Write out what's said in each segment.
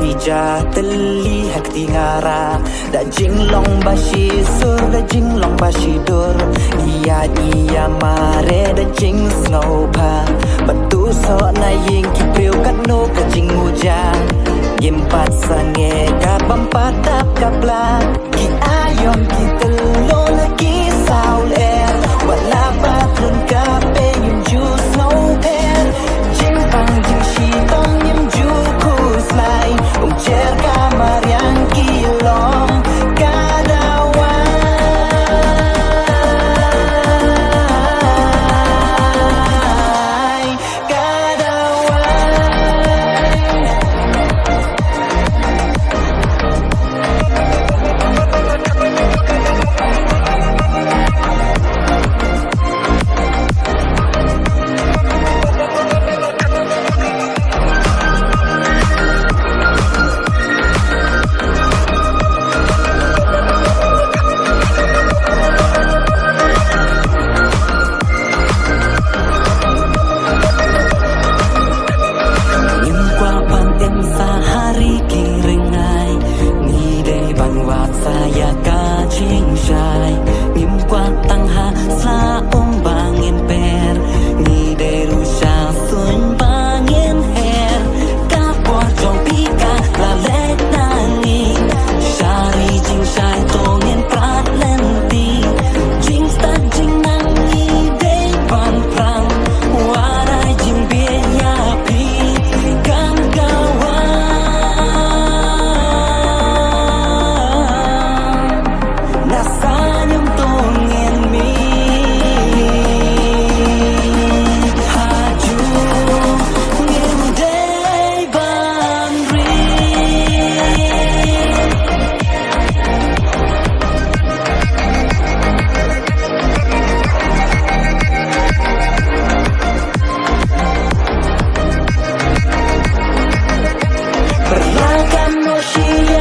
ija terlihat tingara da jinglong bashi sur da jinglong bashi dur ia mare da jing snow pa batu so na ying ki priu kat no ka jing hujan gimpat sange ka bampat tap kapla ki ayon ki telo lagi saul air wala patrun ka pe yun ju snow air jing pang jing shi tong yim ju ku slai cer kamar yang kilom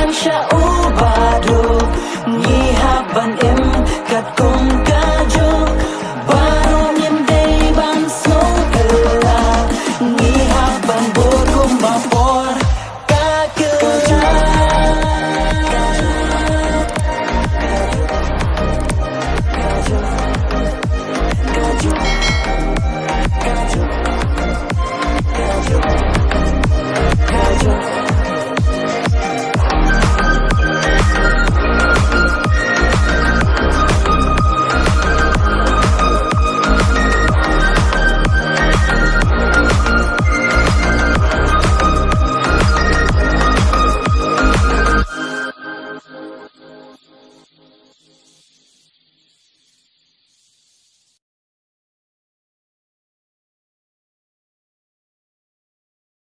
Insya